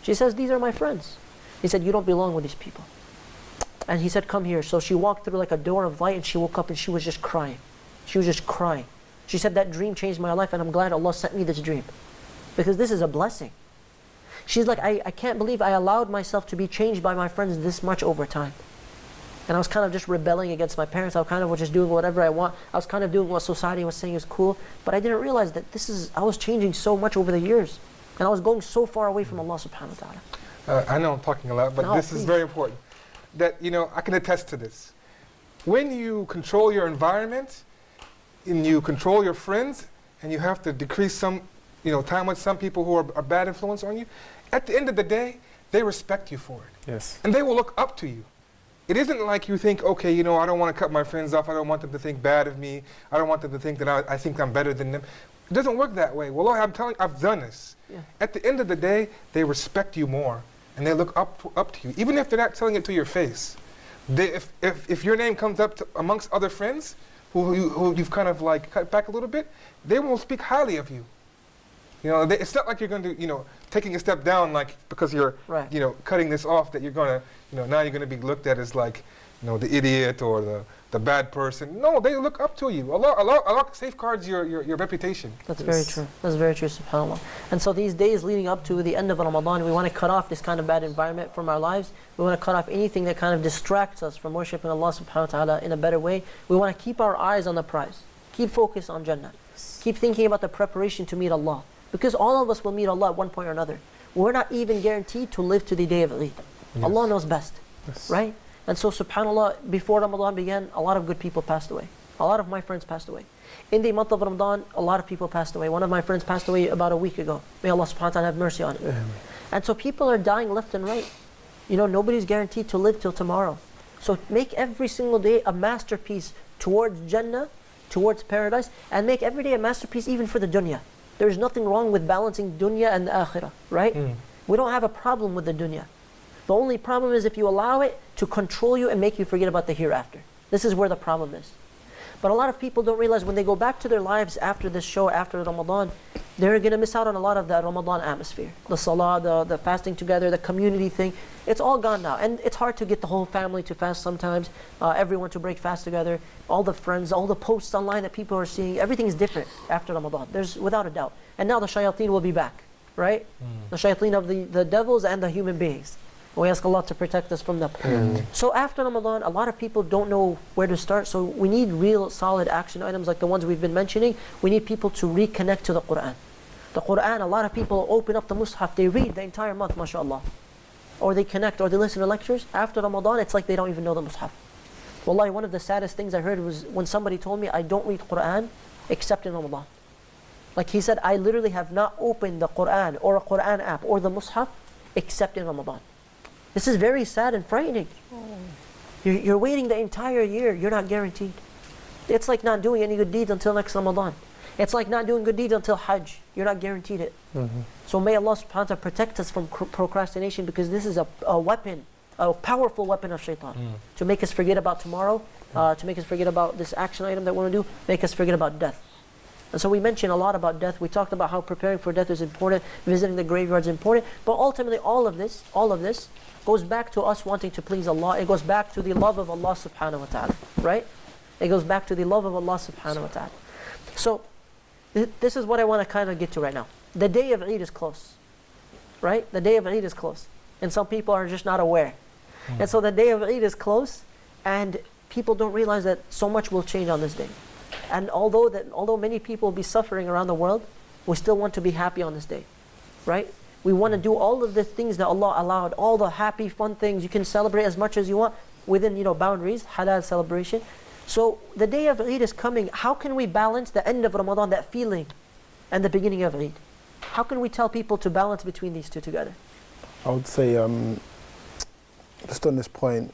She says, these are my friends. He said, you don't belong with these people. And he said, come here. So she walked through like a door of light and she woke up and she was just crying. She was just crying. She said, that dream changed my life and I'm glad Allah sent me this dream. Because this is a blessing. She's like, I can't believe I allowed myself to be changed by my friends this much over time. And I was kind of just rebelling against my parents. I kind of was just doing whatever I want. I was kind of doing what society was saying is cool. But I didn't realize that I was changing so much over the years. And I was going so far away from Allah subhanahu wa ta'ala. I know I'm talking a lot, but No, this please. is very important. That, I can attest to this. When you control your environment, and you control your friends, and you have to decrease some, time with some people who are bad influence on you, at the end of the day, they respect you for it. Yes. And they will look up to you. It isn't like you think, okay, I don't want to cut my friends off. I don't want them to think bad of me. I don't want them to think that I think I'm better than them. It doesn't work that way. Well, I'm telling you, I've done this. Yeah. At the end of the day, they respect you more. And they look up to you. Even if they're not telling it to your face. If your name comes up amongst other friends who you've kind of like cut back a little bit, they will speak highly of you. It's not like you're going to, taking a step down, like because you're, Right. Cutting this off, that you're going to, now you're going to be looked at as like, the idiot or the bad person. No, they look up to you. Allah safeguards your reputation. That's very true. That's very true, subhanAllah. And so these days leading up to the end of Ramadan, we want to cut off this kind of bad environment from our lives. We want to cut off anything that kind of distracts us from worshiping Allah subhanahu wa ta'ala in a better way. We want to keep our eyes on the prize. Keep focused on Jannah. Keep thinking about the preparation to meet Allah. Because all of us will meet Allah at one point or another. We're not even guaranteed to live to the day of Eid. Yes. Allah knows best, Yes. right? And so subhanAllah, before Ramadan began, a lot of good people passed away. A lot of my friends passed away. In the month of Ramadan, a lot of people passed away. One of my friends passed away about a week ago. May Allah subhanahu wa ta'ala have mercy on him. And so people are dying left and right. Nobody's guaranteed to live till tomorrow. So make every single day a masterpiece towards Jannah, towards paradise, and make every day a masterpiece even for the dunya. There's nothing wrong with balancing dunya and the akhirah, right? We don't have a problem with the dunya. The only problem is if you allow it to control you and make you forget about the hereafter. This is where the problem is. But a lot of people don't realize when they go back to their lives after this show, after Ramadan, they're going to miss out on a lot of that Ramadan atmosphere. The salah, the fasting together, the community thing. It's all gone now. And it's hard to get the whole family to fast sometimes, everyone to break fast together, all the friends, all the posts online that people are seeing. Everything is different after Ramadan. There's without a doubt. And now the shayateen will be back, right? The shayateen of the devils and the human beings. We ask Allah to protect us from them. So after Ramadan, a lot of people don't know where to start. So we need real solid action items like the ones we've been mentioning. We need people to reconnect to the Quran. The Quran, a lot of people open up the Mus'haf, they read the entire month, mashallah. Or they connect, or they listen to lectures. After Ramadan, it's like they don't even know the Mus'haf. Wallahi, one of the saddest things I heard was when somebody told me, I don't read Quran except in Ramadan. Like he said, I literally have not opened the Quran or a Quran app or the Mus'haf except in Ramadan. This is very sad and frightening. You're waiting the entire year, you're not guaranteed. It's like not doing any good deeds until next Ramadan. It's like not doing good deeds until Hajj. You're not guaranteed it. So may Allah subhanahu wa ta'ala protect us from procrastination, because this is a weapon, a powerful weapon of shaitan. To make us forget about tomorrow, to make us forget about this action item that we want to do, make us forget about death. And so we mentioned a lot about death. We talked about how preparing for death is important, visiting the graveyard is important. But ultimately all of this goes back to us wanting to please Allah. It goes back to the love of Allah subhanahu wa ta'ala, right? It goes back to the love of Allah subhanahu wa ta'ala. So this is what I want to kind of get to right now. The day of Eid is close, right? The day of Eid is close. And some people are just not aware. And so the day of Eid is close, and people don't realize that so much will change on this day. And although many people will be suffering around the world, we still want to be happy on this day, right? We want to do all of the things that Allah allowed, all the happy, fun things. You can celebrate as much as you want within, boundaries, halal celebration. So the day of Eid is coming. How can we balance the end of Ramadan, that feeling, and the beginning of Eid? How can we tell people to balance between these two together? I would say, just on this point,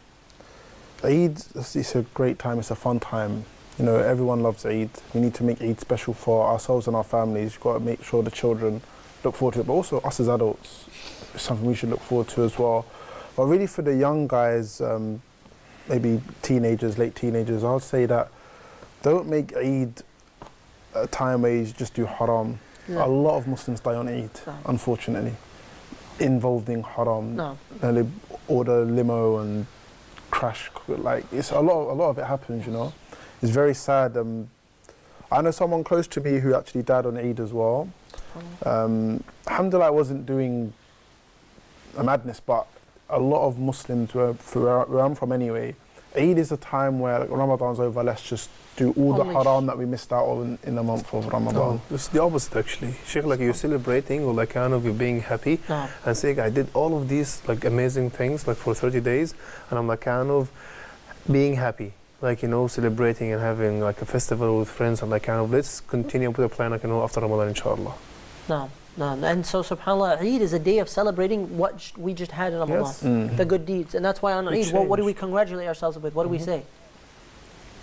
Eid, it's a great time, it's a fun time. Everyone loves Eid. We need to make Eid special for ourselves and our families. We've got to make sure the children look forward to it, but also us as adults, it's something we should look forward to as well. But really for the young guys, maybe teenagers, late teenagers, I would say that don't make Eid a time where you just do haram. Yeah. A lot of Muslims die on Eid, unfortunately, involved in haram. No. And they order limo and crash. It's a lot of it happens, It's very sad. I know someone close to me who actually died on Eid as well. Alhamdulillah, I wasn't doing a madness, but a lot of Muslims, where I'm from anyway, Eid is a time where like, Ramadan's over, let's just do all the Unleash. haram that we missed out on in the month of Ramadan. No, it's the opposite actually. Sheikh, like you're celebrating or like kind of you're being happy No. and saying I did all of these like amazing things like for 30 days and I'm like kind of being happy. Like, you know, celebrating and having like a festival with friends and like kind of let's continue with the plan like, you know, after Ramadan inshallah. No. And so subhanAllah, Eid is a day of celebrating what we just had in Ramadan. Yes. The good deeds. And that's why on Eid, what do we congratulate ourselves with? What do we say?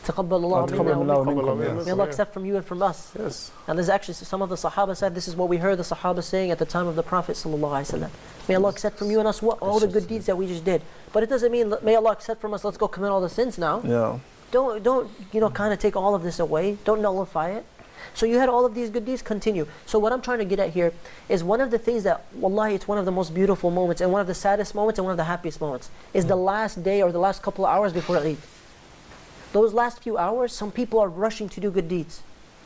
تقبل الله منا ومنكم. May Allah accept from you and from us. Yes. And there's actually some of the Sahaba said, this is what we heard the Sahaba saying at the time of the Prophet ﷺ. May Allah accept from you and us all the good deeds that we just did. But it doesn't mean, may Allah accept from us, let's go commit all the sins now. Yeah. Don't kind of take all of this away. Don't nullify it. So you had all of these good deeds, continue. So what I'm trying to get at here is one of the things that, wallahi, it's one of the most beautiful moments and one of the saddest moments and one of the happiest moments is the last day or the last couple of hours before Eid. Those last few hours, some people are rushing to do good deeds.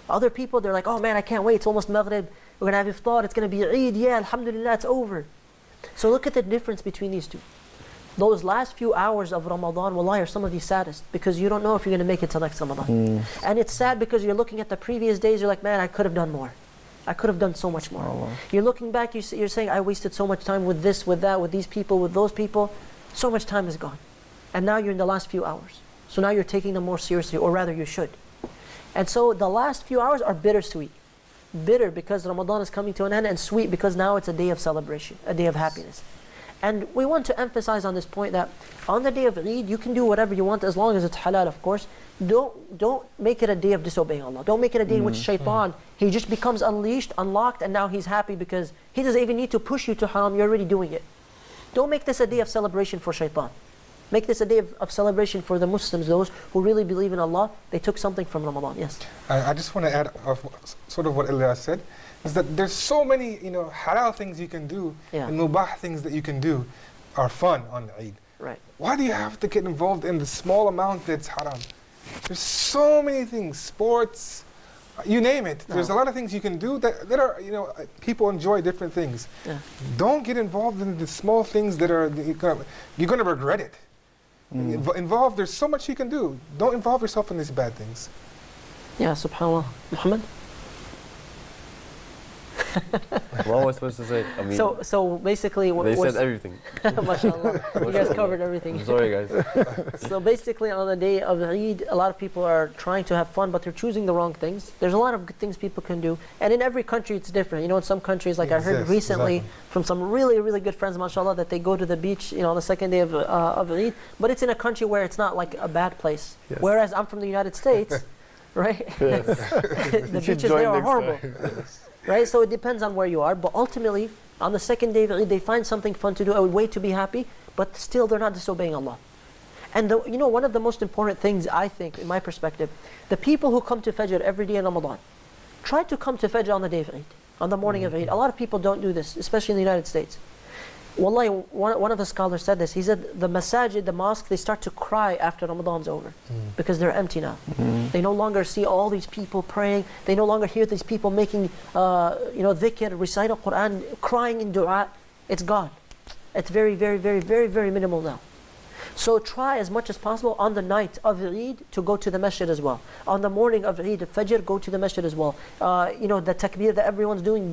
Other people, they're like, oh man, I can't wait, it's almost Maghrib, we're going to have iftar, it's going to be Eid, yeah, alhamdulillah, it's over. So look at the difference between these two. Those last few hours of Ramadan, wallahi, are some of the saddest because you don't know if you're going to make it till next Ramadan. And it's sad because you're looking at the previous days, you're like, man, I could have done more. I could have done so much more. Allah. You're looking back, you're saying, I wasted so much time with this, with that, with these people, with those people. So much time is gone. And now you're in the last few hours. So now you're taking them more seriously, or rather you should. And so the last few hours are bittersweet. Bitter because Ramadan is coming to an end, and sweet because now it's a day of celebration, a day of happiness. And we want to emphasize on this point that on the day of Eid, you can do whatever you want as long as it's halal, of course. Don't make it a day of disobeying Allah. Don't make it a day in which shaitan, he just becomes unleashed, unlocked, and now he's happy because he doesn't even need to push you to haram, you're already doing it. Don't make this a day of celebration for shaitan. Make this a day of celebration for the Muslims, those who really believe in Allah. They took something from Ramadan. Yes. I just want to add sort of what Ilyas said, is that there's so many, halal things you can do, Yeah. and mubah things that you can do are fun on Eid. Right. Why do you have to get involved in the small amount that's haram? There's so many things, sports, you name it. There's a lot of things you can do that are, people enjoy different things. Yeah. Don't get involved in the small things that are, you're going to regret it. Involved, there's so much you can do. Don't involve yourself in these bad things. Yeah, subhanAllah. Muhammad? What was I supposed to say? I mean, So basically, they said everything. MashaAllah. You guys covered everything. I'm sorry, guys. So basically, on the day of Eid, a lot of people are trying to have fun, but they're choosing the wrong things. There's a lot of good things people can do, and in every country it's different. In some countries, like I heard recently from some really, really good friends, mashallah, that they go to the beach, on the second day of Eid, but it's in a country where it's not like a bad place. Yes. Whereas I'm from the United States, right? The beaches there are horrible. Right, so it depends on where you are, but ultimately, on the second day of Eid, they find something fun to do, a way to be happy, but still they're not disobeying Allah. And one of the most important things, I think, in my perspective, the people who come to Fajr every day in Ramadan, try to come to Fajr on the day of Eid, on the morning of Eid. A lot of people don't do this, especially in the United States. Wallahi, one of the scholars said this. He said the masajid, the mosque, they start to cry after Ramadan's over because they're empty now. They no longer see all these people praying. They no longer hear these people making, dhikr, reciting Quran, crying in dua. It's gone. It's very, very, very, very, very minimal now. So try as much as possible on the night of Eid to go to the masjid as well. On the morning of Eid, Fajr, go to the masjid as well. The takbir that everyone's doing,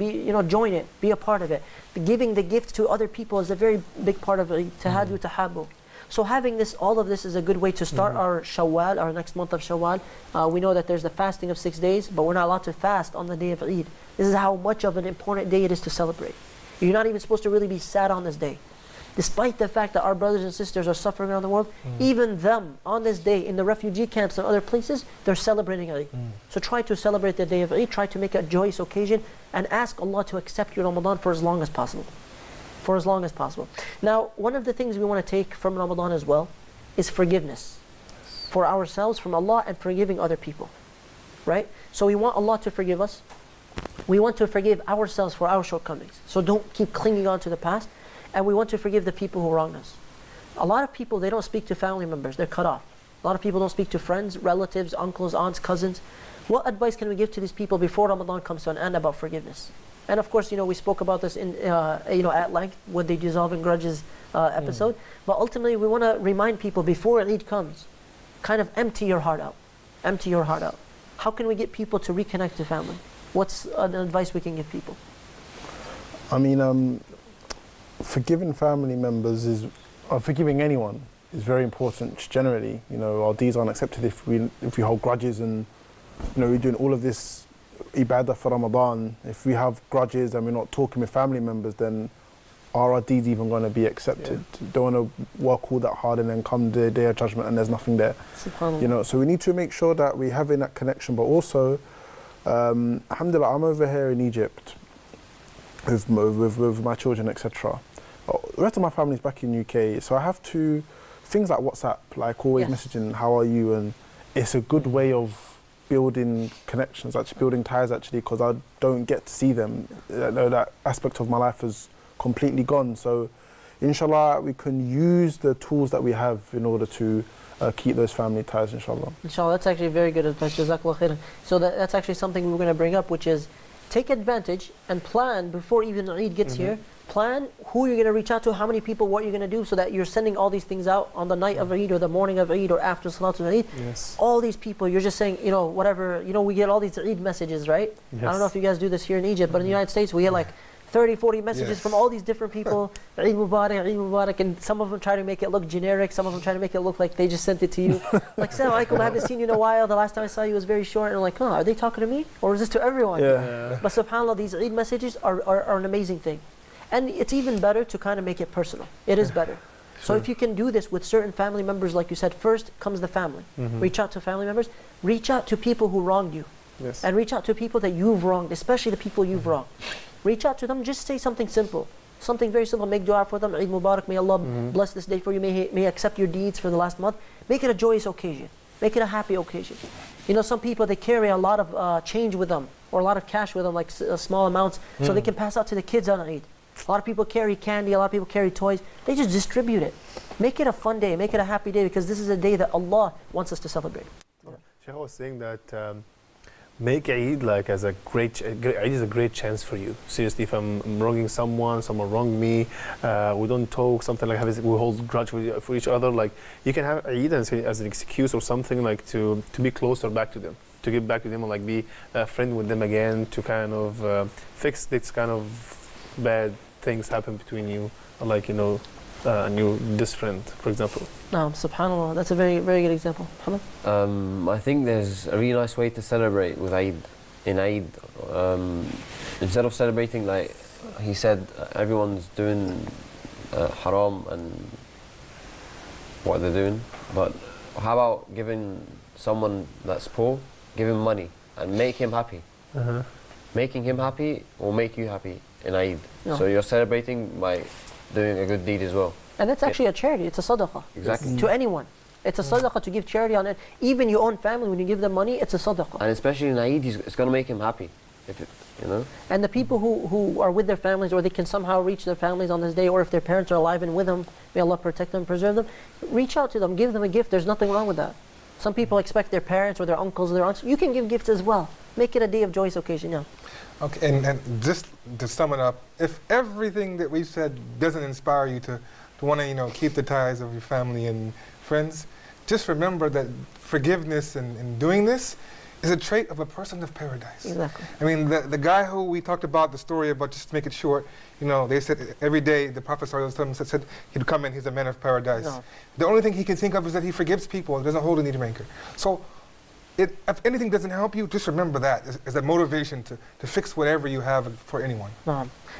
join it, be a part of it. Giving the gift to other people is a very big part of Eid. Tahadu, tahabu. So having this, all of this is a good way to start our Shawwal, our next month of Shawwal. We know that there's the fasting of 6 days, but we're not allowed to fast on the day of Eid. This is how much of an important day it is to celebrate. You're not even supposed to really be sad on this day. Despite the fact that our brothers and sisters are suffering around the world, even them, on this day, in the refugee camps and other places, they're celebrating Eid. So try to celebrate the day of Eid, try to make a joyous occasion, and ask Allah to accept your Ramadan for as long as possible. For as long as possible. Now, one of the things we want to take from Ramadan as well is forgiveness. For ourselves, from Allah, and forgiving other people. Right? So we want Allah to forgive us. We want to forgive ourselves for our shortcomings. So don't keep clinging on to the past. And we want to forgive the people who wronged us. A lot of people, they don't speak to family members. They're cut off. A lot of people don't speak to friends, relatives, uncles, aunts, cousins. What advice can we give to these people before Ramadan comes to an end about forgiveness? And of course, we spoke about this in, at length with the dissolving grudges episode. But ultimately, we want to remind people before Eid comes, kind of empty your heart out. Empty your heart out. How can we get people to reconnect to family? What's an advice we can give people? I mean, forgiving family members or forgiving anyone is very important. Generally, you know, our deeds aren't accepted if we hold grudges, and you know, we're doing all of this ibadah for Ramadan. If we have grudges and we're not talking with family members, then are our deeds even going to be accepted? Yeah. Don't want to work all that hard and then come the day of judgment and there's nothing there. You know, so we need to make sure that we're having that connection. But also, alhamdulillah, I'm over here in Egypt with my children, etc. The rest of my family's back in UK, so I have to things like WhatsApp, like always messaging, how are you, and it's a good way of building connections, actually building ties, actually, because I don't get to see them. That aspect of my life is completely gone. So inshallah we can use the tools that we have in order to keep those family ties, inshallah. Inshallah, that's actually very good advice. Jazakallah khairan. So that's actually something we're going to bring up, which is take advantage and plan before even Eid gets here. Plan who you're going to reach out to, how many people, what you're going to do, so that you're sending all these things out on the night of Eid or the morning of Eid or after Salatul Eid. Yes. All these people, you're just saying, you know, whatever, you know, we get all these Eid messages, right? Yes. I don't know if you guys do this here in Egypt, but in the United States, we get like 30, 40 messages from all these different people, Eid Mubarak, and some of them try to make it look generic, some of them try to make it look like they just sent it to you. Like, Assalamu alaikum, I haven't seen you in a while, the last time I saw you was very short, and I'm like, oh, are they talking to me? Or is this to everyone? Yeah. But subhanAllah, these Eid messages are an amazing thing. And it's even better to kind of make it personal. It is better. So if you can do this with certain family members, like you said, first comes the family. Reach out to family members. Reach out to people who wronged you. Yes. And reach out to people that you've wronged, especially the people you've wronged. Reach out to them, just say something simple. Something very simple. Make dua for them. Eid Mubarak, may Allah bless this day for you. May He accept your deeds for the last month. Make it a joyous occasion. Make it a happy occasion. You know, some people, they carry a lot of change with them, or a lot of cash with them, like small amounts, so they can pass out to the kids on Eid. A lot of people carry candy, a lot of people carry toys. They just distribute it. Make it a fun day, make it a happy day, because this is a day that Allah wants us to celebrate. Sheikh was saying that make Eid like as a Eid is a great chance for you. Seriously, if I'm wronging someone wronged me, we don't talk, something like we hold grudge for each other. Like, you can have Eid as an excuse or something, like to be closer back to them, to get back to them, and like be a friend with them again, to kind of fix this kind of bad things happen between you, like, you know, and your this friend, for example. Subhanallah, that's a very, very good example. Muhammad? I think there's a really nice way to celebrate with Eid. In Eid, instead of celebrating, like he said, everyone's doing haram and what they're doing, but how about giving someone that's poor, give him money and make him happy. Making him happy will make you happy in Eid. So you're celebrating by doing a good deed as well. And that's actually a charity, it's a sadaqah. Exactly. To anyone. It's a sadaqah to give charity on it. Even your own family, when you give them money, it's a sadaqah. And especially in Eid, it's going to make him happy. If it, you know? And the people who are with their families, or they can somehow reach their families on this day, or if their parents are alive and with them, may Allah protect them, preserve them, reach out to them, give them a gift. There's nothing wrong with that. Some people expect their parents or their uncles or their aunts. You can give gifts as well. Make it a day of joyous occasion, yeah. Okay, and just to sum it up, if everything that we've said doesn't inspire you to want to, you know, keep the ties of your family and friends, just remember that forgiveness and doing this is a trait of a person of paradise. Exactly. I mean, the guy who we talked about, the story about, just to make it short, you know, they said every day the Prophet said he'd come in, he's a man of paradise. No. The only thing he can think of is that he forgives people and doesn't hold any rancor. So, if anything doesn't help you, just remember that as a motivation to fix whatever you have for anyone.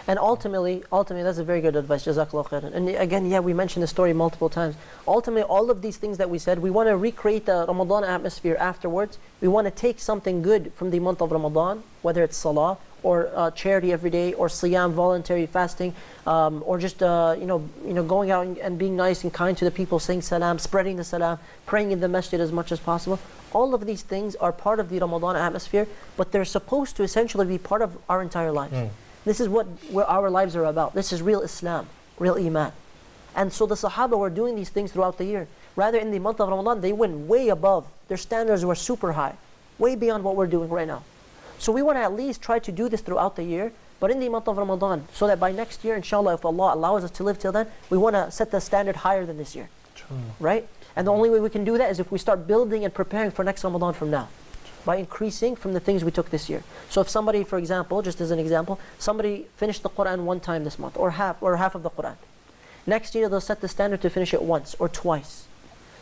And ultimately, that's a very good advice. Jazakallah khairan. And again, we mentioned the story multiple times. Ultimately, all of these things that we said, we want to recreate the Ramadan atmosphere afterwards. We want to take something good from the month of Ramadan, whether it's salah, or charity every day, or siyam, voluntary fasting, or just going out and being nice and kind to the people, saying salam, spreading the salam, praying in the masjid as much as possible. All of these things are part of the Ramadan atmosphere, but they're supposed to essentially be part of our entire lives. This is what our lives are about. This is real Islam, real Iman. And so the Sahaba were doing these things throughout the year. Rather, in the month of Ramadan, they went way above. Their standards were super high, way beyond what we're doing right now. So we want to at least try to do this throughout the year, but in the month of Ramadan, so that by next year, inshallah, if Allah allows us to live till then, we want to set the standard higher than this year. Right? And the only way we can do that is if we start building and preparing for next Ramadan from now, by increasing from the things we took this year. So if somebody, for example, just as an example, somebody finished the Quran one time this month, or half of the Quran. Next year they'll set the standard to finish it once or twice.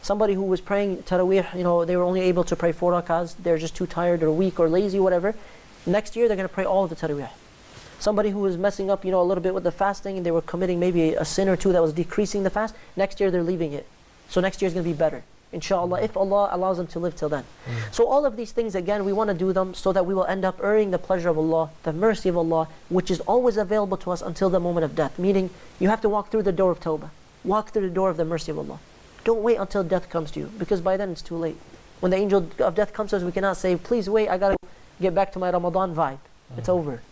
Somebody who was praying Taraweeh, they were only able to pray 4 rakahs, they're just too tired or weak or lazy, whatever. Next year they're going to pray all of the Taraweeh. Somebody who was messing up, a little bit with the fasting, and they were committing maybe a sin or two that was decreasing the fast, next year they're leaving it. So next year is going to be better, inshallah, if Allah allows them to live till then. So all of these things, again, we want to do them so that we will end up earning the pleasure of Allah, the mercy of Allah, which is always available to us until the moment of death. Meaning, you have to walk through the door of Tawbah. Walk through the door of the mercy of Allah. Don't wait until death comes to you, because by then it's too late. When the angel of death comes to us, we cannot say, please wait, I got to get back to my Ramadan vibe. It's over.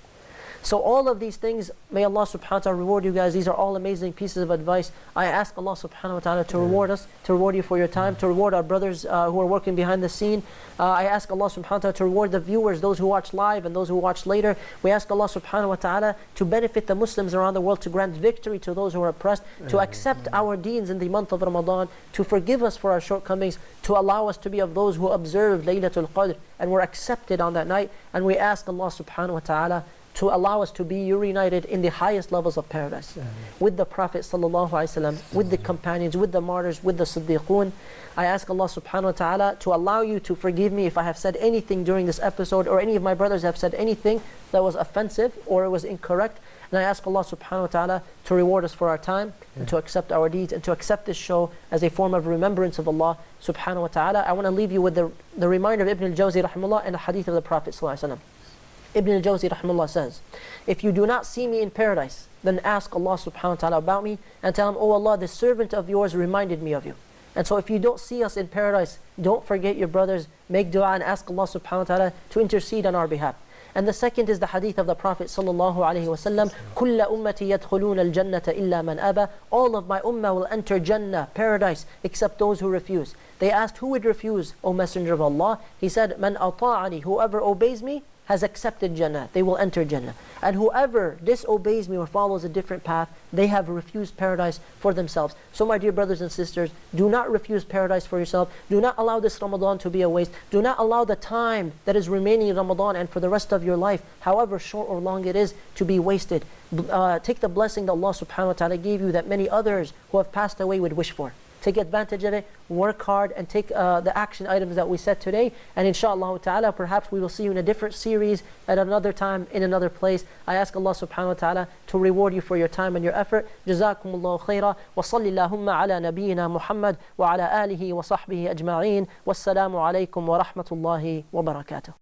So all of these things, may Allah subhanahu wa ta'ala reward you guys. These are all amazing pieces of advice. I ask Allah subhanahu wa ta'ala to reward us, to reward you for your time, to reward our brothers who are working behind the scene. I ask Allah subhanahu wa ta'ala to reward the viewers, those who watch live and those who watch later. We ask Allah subhanahu wa ta'ala to benefit the Muslims around the world, to grant victory to those who are oppressed, to accept our deeds in the month of Ramadan, to forgive us for our shortcomings, to allow us to be of those who observe Laylatul Qadr and were accepted on that night. And we ask Allah subhanahu wa ta'ala to allow us to be reunited in the highest levels of paradise with the Prophet sallallahu alaihi wasallam, with the companions, with the martyrs, with the Siddiqun. I ask Allah subhanahu wa ta'ala to allow you to forgive me if I have said anything during this episode, or any of my brothers have said anything that was offensive or it was incorrect. And I ask Allah subhanahu wa ta'ala to reward us for our time and to accept our deeds and to accept this show as a form of remembrance of Allah subhanahu wa ta'ala. I want to leave you with the reminder of Ibn al-Jawzi rahimahullah and a hadith of the Prophet sallallahu alaihi wasallam. Ibn al-Jawzi rahimahullah says, if you do not see me in paradise, then ask Allah subhanahu wa ta'ala about me and tell him, oh Allah, this servant of yours reminded me of you. And so if you don't see us in paradise, don't forget your brothers, make dua and ask Allah subhanahu wa ta'ala to intercede on our behalf. And the second is the hadith of the Prophet sallallahu alaihi wasallam, كُلَّ أُمَّتِي يَدْخُلُونَ الْجَنَّةَ إِلَّا مَنْ أَبَى. All of my ummah will enter Jannah, paradise, except those who refuse. They asked, who would refuse, O Messenger of Allah? He said, مَنْ أَطَاعَنِي. Whoever obeys me has accepted Jannah, they will enter Jannah. And whoever disobeys me or follows a different path, they have refused paradise for themselves. So my dear brothers and sisters, do not refuse paradise for yourself. Do not allow this Ramadan to be a waste. Do not allow the time that is remaining in Ramadan and for the rest of your life, however short or long it is, to be wasted. Take the blessing that Allah subhanahu wa ta'ala gave you that many others who have passed away would wish for. Take advantage of it, work hard, and take the action items that we said today. And inshallah ta'ala, perhaps we will see you in a different series at another time, in another place. I ask Allah subhanahu wa ta'ala to reward you for your time and your effort. Jazakumullahu khaira. Wa sallillahumma ala nabiyyina Muhammad wa ala alihi wa sahbihi ajma'een. Wassalamu alaykum wa rahmatullahi wa barakatuh.